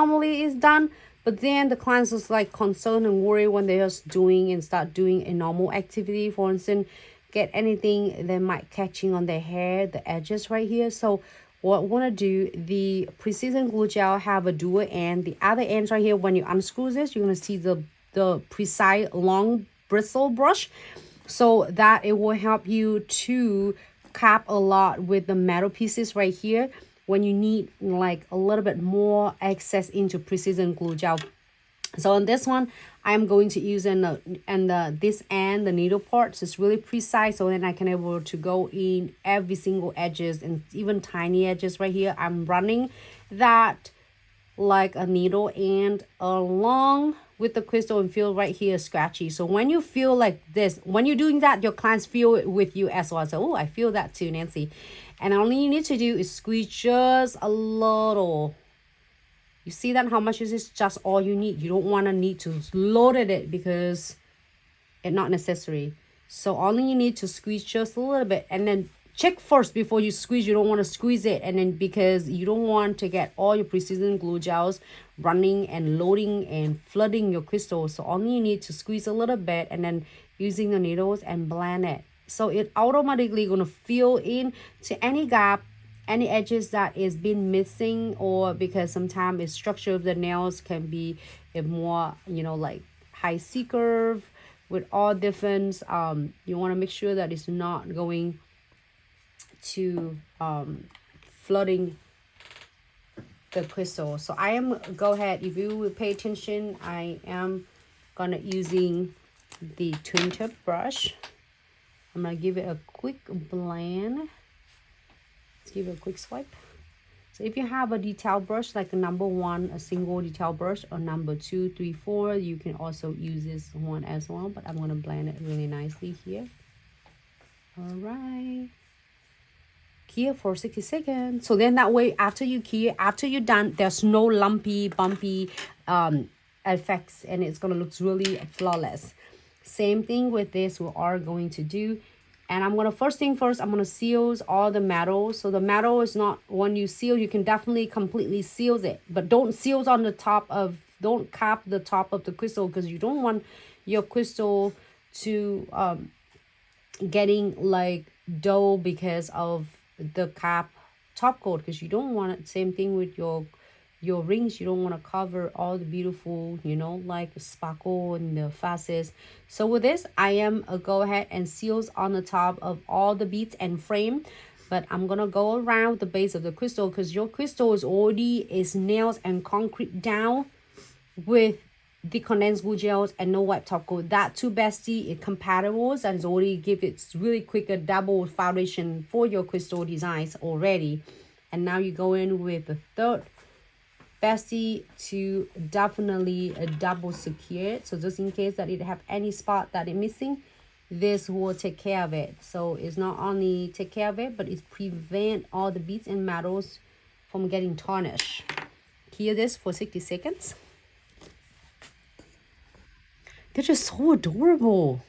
normally is done. But then the clients is like concerned and worried when they're just doing and start doing a normal activity. For instance, get anything that might catching on their hair, the edges right here. So what I want to do, the precision glue gel have a dual end. The other ends right here, when you unscrew this, you're going to see the precise long bristle brush, so that it will help you to cap a lot with the metal pieces right here when you need like a little bit more access into precision glue gel. So on this one, I'm going to use this end, the needle parts is really precise, so then I can able to go in every single edges and even tiny edges right here. I'm running that like a needle and along with the crystal and feel right here scratchy. So when you feel like this, when you're doing that, your clients feel it with you as well. So, oh, I feel that too, Nancy. And all you need to do is squeeze just a little. You see that how much is this? Just all you need. You don't want to need to load it because it's not necessary. So only you need to squeeze just a little bit, and then check first before you squeeze. You don't want to squeeze it, and then because you don't want to get all your precision glue gels running and loading and flooding your crystal. So only you need to squeeze a little bit and then using the needles and blend it. So it automatically gonna fill in to any gap, any edges that is been missing, or because sometimes the structure of the nails can be a more, you know, like high C curve with all different, you want to make sure that it's not going to flooding the crystal. So I am go ahead, if you will pay attention, I am gonna using the twin tip brush. I'm gonna give it a quick blend. Let's give it a quick swipe. So if you have a detail brush like a number 1, a single detail brush, or number 2, 3, 4, you can also use this one as well, but I'm gonna blend it really nicely here. All right, here for 60 seconds. So then that way, after you key, after you're done, there's no lumpy, bumpy effects, and it's gonna look really flawless. Same thing with this, we are going to do. And I'm gonna, first thing first, I'm gonna seal all the metal. So the metal is not, when you seal, you can definitely completely seal it, but don't seal on the top of, don't cap the top of the crystal, because you don't want your crystal to getting like dull because of the cap top coat, because you don't want it. Same thing with your rings, you don't want to cover all the beautiful, you know, like sparkle and the facets. So with this, I am go ahead and seals on the top of all the beads and frame, but I'm gonna go around the base of the crystal, because your crystal is already nails and concrete down with the condensed glue gels and no white top coat. That two bestie is compatible, and is already give it really quick a double foundation for your crystal designs already. And now you go in with the third bestie to definitely double secure it. So just in case that it have any spot that it missing, this will take care of it. So it's not only take care of it, but it prevent all the beads and metals from getting tarnished. Here this for 60 seconds. They're just so adorable.